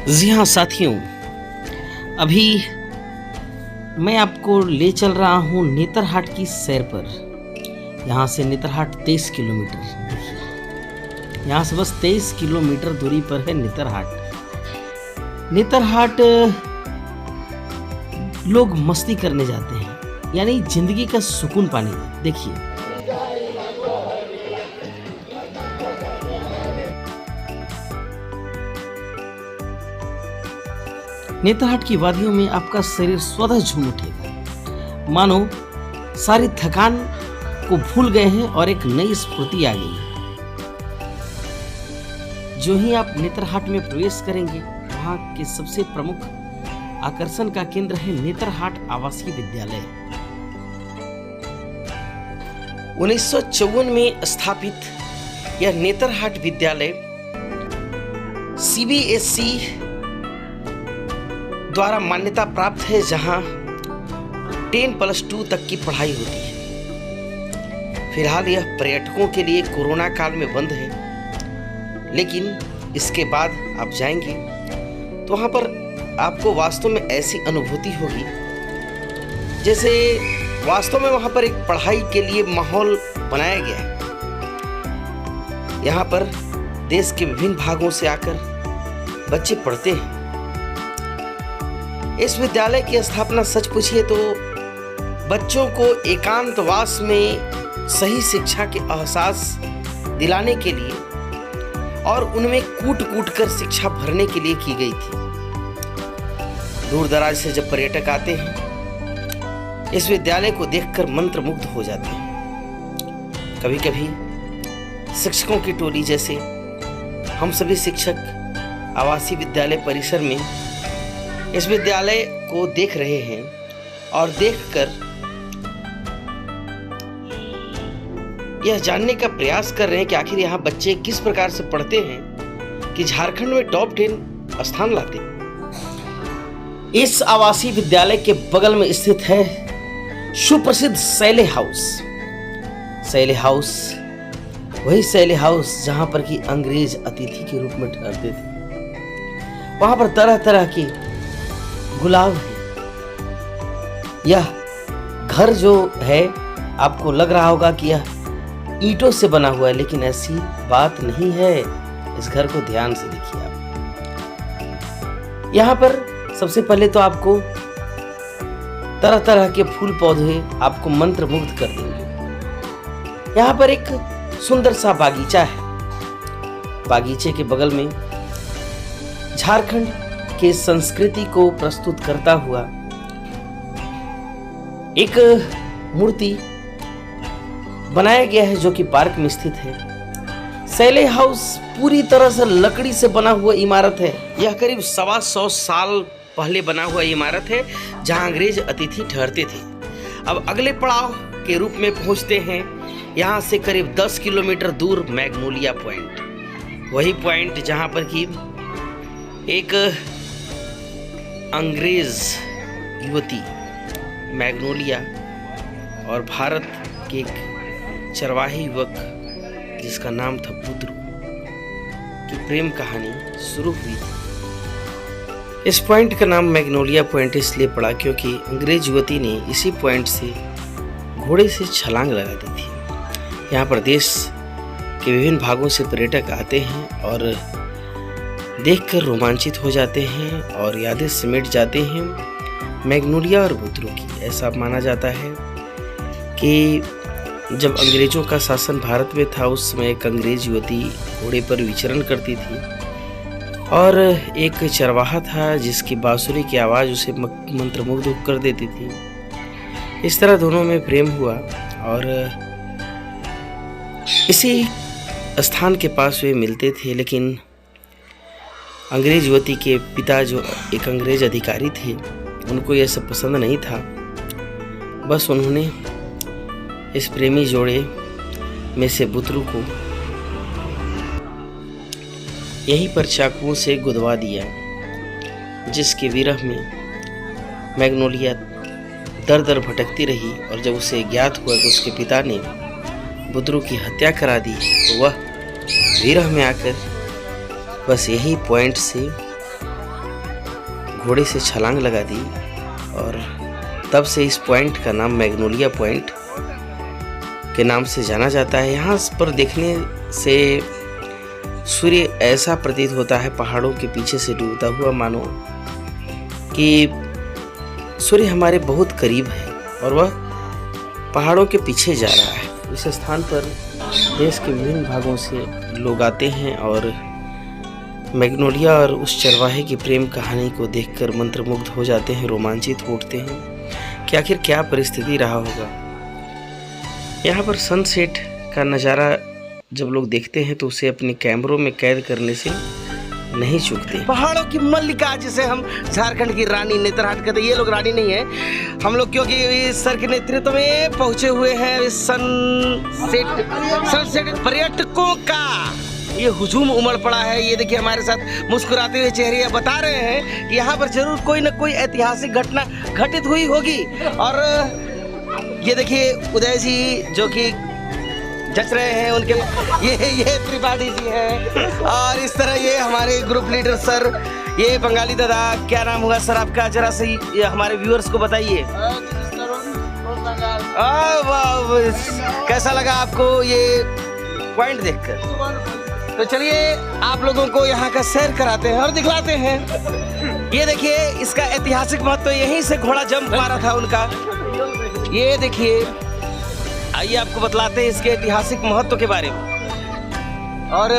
जी हाँ साथियों, अभी मैं आपको ले चल रहा हूँ नेतरहाट की सैर पर। यहाँ से नेतरहाट 23 किलोमीटर, यहाँ से बस 23 किलोमीटर दूरी पर है नेतरहाट। नेतरहाट लोग मस्ती करने जाते हैं, यानी जिंदगी का सुकून पाने। देखिए, नेतरहाट की वादियों में आपका शरीर स्वतः झूम उठेगा, मानो सारी थकान को भूल गए हैं और एक नई स्फूर्ति आ गई है। जो ही आप नेतरहाट में प्रवेश करेंगे, वहां के सबसे प्रमुख आकर्षण का केंद्र है नेतरहाट आवासीय विद्यालय। 1954 में स्थापित यह नेतरहाट विद्यालय CBSE द्वारा मान्यता प्राप्त है, जहां 10+2 तक की पढ़ाई होती है। फिलहाल यह पर्यटकों के लिए कोरोना काल में बंद है, लेकिन इसके बाद आप जाएंगे तो वहां पर आपको वास्तव में ऐसी अनुभूति होगी जैसे वास्तव में वहां पर एक पढ़ाई के लिए माहौल बनाया गया है। यहाँ पर देश के विभिन्न भागों से आकर बच्चे पढ़ते हैं। इस विद्यालय की स्थापना सच पूछिए तो बच्चों को एकांतवास में सही शिक्षा के एहसास दिलाने के लिए और उनमें कूट कूट कर शिक्षा भरने के लिए की गई थी। दूर दराज से जब पर्यटक आते हैं, इस विद्यालय को देखकर मंत्रमुग्ध हो जाते हैं। कभी कभी शिक्षकों की टोली जैसे हम सभी शिक्षक आवासीय विद्यालय परिसर में इस विद्यालय को देख रहे हैं और देखकर यह जानने का प्रयास कर रहे हैं कि आखिर यहाँ बच्चे किस प्रकार से पढ़ते हैं कि झारखंड में टॉप 10 स्थान लाते हैं। इस आवासीय विद्यालय के बगल में स्थित है सुप्रसिद्ध सैले हाउस। सैले हाउस वही सैले हाउस जहां पर कि अंग्रेज अतिथि के रूप में ठहरते थे। वहां पर तरह तरह के गुलाब है। यह घर जो है, आपको लग रहा होगा कि यह ईंटों से बना हुआ है, लेकिन ऐसी बात नहीं है। इस घर को ध्यान से देखिए आप। यहाँ पर सबसे पहले तो आपको तरह तरह के फूल पौधे आपको मंत्रमुग्ध कर देंगे। यहाँ पर एक सुंदर सा बागीचा है। बागीचे के बगल में झारखंड के संस्कृति को प्रस्तुत करता हुआ एक मूर्ति बनाया गया है, जो कि पार्क में स्थित है। सैले हाउस पूरी तरह से लकड़ी से बना हुआ इमारत है। यह करीब 125 साल पहले बना हुआ इमारत है, जहां अंग्रेज अतिथि ठहरते थे। अब अगले पड़ाव के रूप में पहुंचते हैं। यहां से करीब 10 किलोमीटर दूर मैग्नोलिया पॉइंट, वही पॉइंट जहां पर कि एक अंग्रेज युवती मैग्नोलिया और भारत के एक चरवाही युवक जिसका नाम था बुद्रू की प्रेम कहानी शुरू हुई थी। इस पॉइंट का नाम मैग्नोलिया पॉइंट इसलिए पड़ा क्योंकि अंग्रेज युवती ने इसी पॉइंट से घोड़े से छलांग लगा दी थी। यहाँ पर देश के विभिन्न भागों से पर्यटक आते हैं और देखकर रोमांचित हो जाते हैं और यादें सिमट जाते हैं मैग्नोलिया और बुद्रू की। ऐसा माना जाता है कि जब अंग्रेजों का शासन भारत में था, उस समय एक अंग्रेज युवती घोड़े पर विचरण करती थी और एक चरवाहा था जिसकी बांसुरी की आवाज़ उसे मंत्रमुग्ध कर देती थी। इस तरह दोनों में प्रेम हुआ और इसी स्थान के पास वे मिलते थे। लेकिन अंग्रेज युवती के पिता जो एक अंग्रेज अधिकारी थे, उनको यह सब पसंद नहीं था। बस उन्होंने इस प्रेमी जोड़े में से बुद्रू को यहीं पर चाकुओं से गुदवा दिया, जिसके विरह में मैग्नोलिया दर दर भटकती रही। और जब उसे ज्ञात हुआ कि उसके पिता ने बुद्रू की हत्या करा दी, तो वह विरह में आकर बस यही पॉइंट से घोड़े से छलांग लगा दी और तब से इस पॉइंट का नाम मैग्नोलिया पॉइंट के नाम से जाना जाता है। यहाँ पर देखने से सूर्य ऐसा प्रतीत होता है पहाड़ों के पीछे से डूबता हुआ, मानो कि सूर्य हमारे बहुत करीब है और वह पहाड़ों के पीछे जा रहा है। इस स्थान पर देश के विभिन्न भागों से लोग आते हैं और मैग्नोलिया और उस चरवाहे की प्रेम कहानी को देखकर मंत्रमुग्ध हो जाते हैं, रोमांचित हो उठते हैं कि आखिर क्या परिस्थिति रहा होगा। यहाँ पर सनसेट का नज़ारा जब लोग देखते हैं तो उसे अपने कैमरों में कैद करने से नहीं चूकते। पहाड़ों की मल्लिका, जिसे हम झारखंड की रानी नेतरहाट कहते हैं, ये लोग रानी नहीं है हम लोग, क्योंकि सर के नेतृत्व में पहुंचे हुए हैं सनसेट पर्यटकों का ये हुजूम उमड़ पड़ा है। ये देखिए हमारे साथ मुस्कुराते हुए चेहरे बता रहे हैं कि यहाँ पर जरूर कोई न कोई ऐतिहासिक घटना घटित हुई होगी। और ये देखिए उदय जी जो कि जच रहे हैं, उनके ये त्रिपाठी जी हैं और इस तरह ये हमारे ग्रुप लीडर सर, ये बंगाली दादा, क्या नाम हुआ सर आपका, जरा से हमारे व्यूअर्स को बताइए। कैसा लगा आपको ये पॉइंट देखकर? तो चलिए आप लोगों को यहाँ का सैर कराते हैं और दिखलाते हैं। ये देखिए इसका ऐतिहासिक महत्व, यहीं से घोड़ा जंप मारा था उनका। ये देखिए, आइए आपको बतलाते हैं इसके ऐतिहासिक महत्व के बारे में। और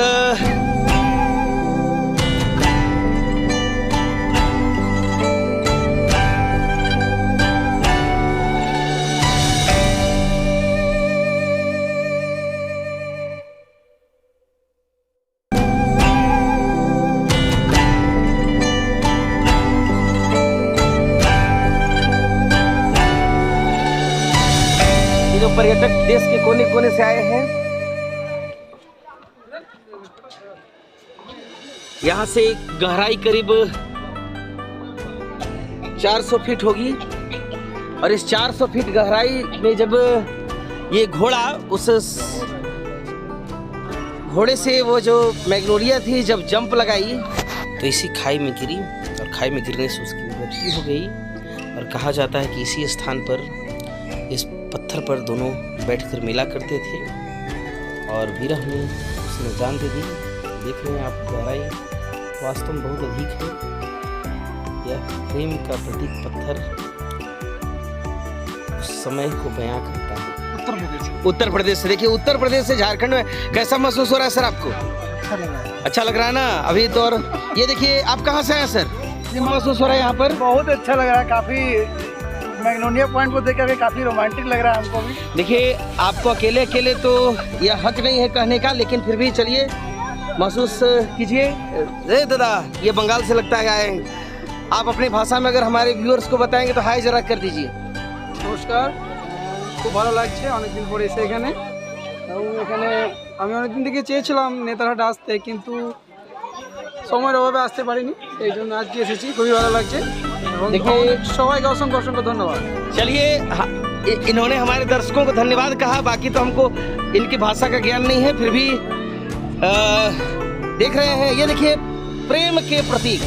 जो पर्यटक देश के कोने कोने से आए हैं, यहाँ से गहराई करीब 400 फीट होगी और इस 400 फीट गहराई में जब ये घोड़ा, उस घोड़े से वो जो मैग्नोलिया थी जब जंप लगाई तो इसी खाई में गिरी और खाई में गिरने से उसकी मृत्यु हो गई। और कहा जाता है कि इसी स्थान पर, इस पत्थर पर दोनों बैठकर मिला करते थे और विरह में उसने जान दे दी। देख रहे हैं आप, गहराई वास्तव में बहुत अधिक है। यह प्रेम का प्रतीक पत्थर उस समय को बयां करता है। उत्तर प्रदेश से देखिए, उत्तर प्रदेश से झारखंड में कैसा महसूस हो रहा है सर आपको? अच्छा लग रहा है ना अभी तो। और ये देखिए आप कहाँ से आए सर? ये महसूस हो रहा है यहाँ पर? बहुत अच्छा लग रहा है, काफी मैग्नोलिया पॉइंट को देख करके काफी रोमांटिक लग रहा है हमको भी। देखिए आपको अकेले अकेले तो यह हक नहीं है कहने का, लेकिन फिर भी चलिए महसूस कीजिए। दादा ये बंगाल से लगता है आए, आप अपनी भाषा में अगर हमारे व्यूअर्स को बताएंगे तो हाय जरा कर दीजिए। नमस्कार, खूब भालो লাগছে অনেক দিন পরে এসে এখানে। এখানে আমি অনেক দিন থেকে চেয়েছিলাম নেতারহাট আসতে, কিন্তু সময়ের অভাবে আসতে পারিনি, এই জন্য আজকে এসেছি। খুবই ভালো লাগছে। देखिए सबाई का असंख्य असंख्य धन्यवाद। चलिए इन्होंने हमारे दर्शकों को धन्यवाद कहा, बाकी तो हमको इनकी भाषा का ज्ञान नहीं है, फिर भी देख रहे हैं। ये देखिए प्रेम के प्रतीक,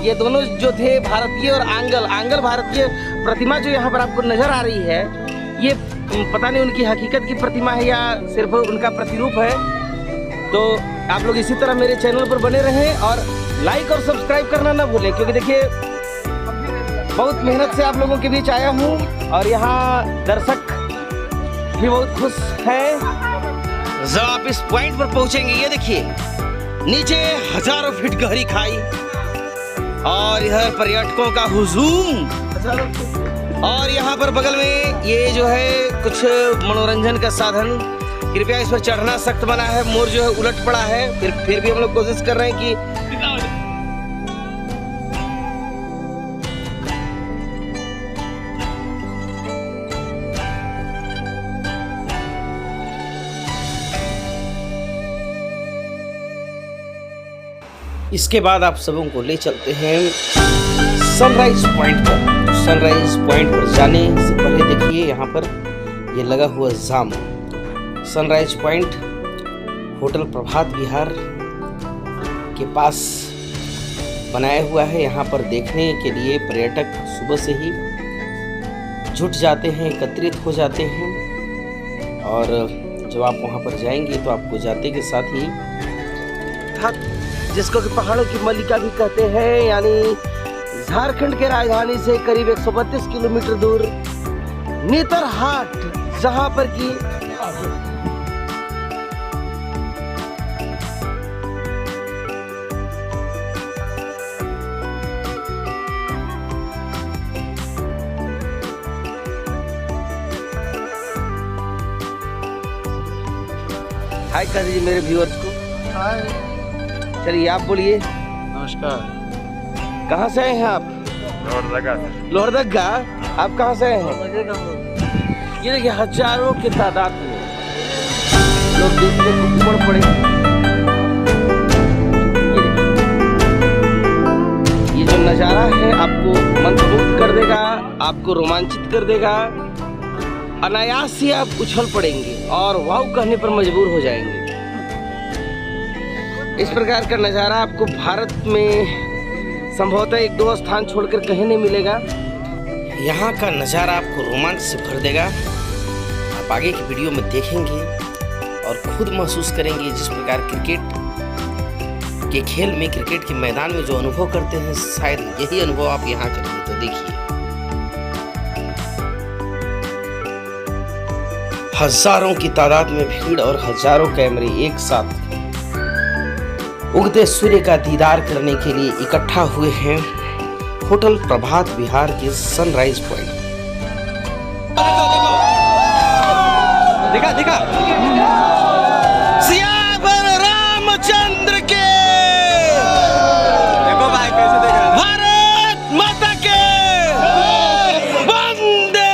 ये दोनों जो थे भारतीय और आंगल भारतीय प्रतिमा जो यहाँ पर आपको नजर आ रही है, ये पता नहीं उनकी हकीकत की प्रतिमा है या सिर्फ उनका प्रतिरूप है। तो आप लोग इसी तरह मेरे चैनल पर बने रहें और लाइक और सब्सक्राइब करना ना भूलें, क्योंकि देखिए बहुत मेहनत से आप लोगों के बीच आया हूँ और यहाँ दर्शक भी बहुत खुश हैं। जब आप इस पॉइंट पर पहुंचेंगे, ये देखिए नीचे हजारों फीट गहरी खाई और इधर पर्यटकों का हुजूम, और यहाँ पर बगल में ये जो है कुछ मनोरंजन का साधन। कृपया इस पर चढ़ना सख्त मना है, मोर जो है उलट पड़ा है, फिर भी हम लोग कोशिश कर रहे हैं कि इसके बाद आप सबों को ले चलते हैं सनराइज पॉइंट पर। सनराइज पॉइंट पर जाने से पहले देखिए यहाँ पर ये लगा हुआ जाम। सनराइज पॉइंट होटल प्रभात विहार के पास बनाया हुआ है। यहाँ पर देखने के लिए पर्यटक सुबह से ही जुट जाते हैं, एकत्रित हो जाते हैं। और जब आप वहाँ पर जाएंगे तो आपको जाते के साथ ही जिसको कि पहाड़ों की मल्लिका भी कहते हैं, यानी झारखंड के राजधानी से करीब 132 किलोमीटर दूर नेतरहाट, जहाँ पर की हाय कर दीजिए मेरे व्यूअर्स को। हाय, चलिए आप बोलिए। नमस्कार। कहाँ से आए हैं आप? लोहरदगा। आप कहाँ से आए हैं? ये देखिए हजारों की तादाद में लोग देखने को उमड़ पड़े। ये जो नज़ारा है आपको मंत्रमुग्ध कर देगा, आपको रोमांचित कर देगा। अनायास ही आप उछल पड़ेंगे और वाव कहने पर मजबूर हो जाएंगे। इस प्रकार का नज़ारा आपको भारत में संभवतः 1-2 स्थान छोड़कर कहीं नहीं मिलेगा। यहाँ का नज़ारा आपको रोमांच से भर देगा। आप आगे की वीडियो में देखेंगे और खुद महसूस करेंगे जिस प्रकार क्रिकेट के खेल में, क्रिकेट के मैदान में जो अनुभव करते हैं, शायद यही अनुभव आप यहाँ करेंगे। तो देखिए हजारों की तादाद में भीड़ और हजारों कैमरे एक साथ उगते सूर्य का दीदार करने के लिए इकट्ठा हुए हैं होटल प्रभात विहार के सनराइज पॉइंट। दिखा सियावर रामचंद्र के, देखो भाई कैसे देख रहे हैं। भारत माता के वंदे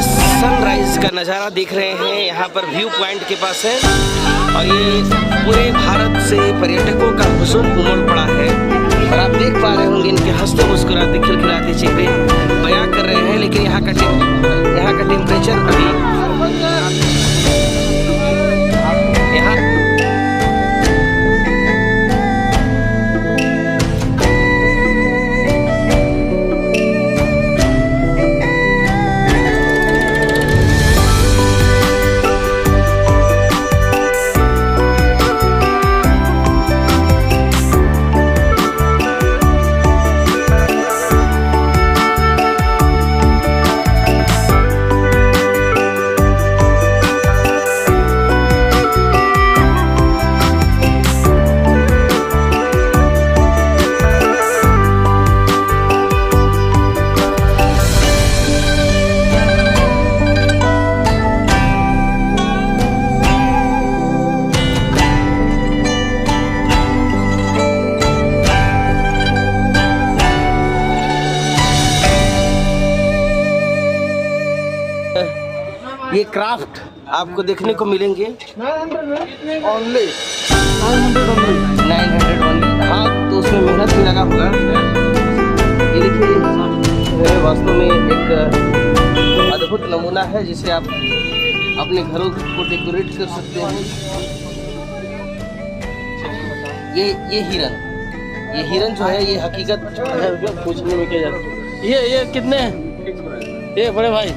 सनराइज का नज़ारा देख रहे हैं। यहाँ पर व्यू पॉइंट के पास है और ये पूरे भारत से पर्यटकों का हुजूम उमड़ पड़ा है। और आप देख पा रहे होंगे इनके हंसते मुस्कुराते खिलखिलाते चेहरे बयां कर रहे हैं। लेकिन यहाँ का टेम्परेचर अभी यहाँ ये क्राफ्ट आपको देखने को मिलेंगे ओनली 900 ओनली। हाँ, तो उसमें मेहनत भी लगा होगा। ये देखिए वास्तव में एक अद्भुत नमूना है जिसे आप अपने घरों को डेकोरेट कर सकते हैं। ये हिरन जो है, ये हकीकत पूछने में क्या जाता है। ये कितने हैं? ये बड़े भाई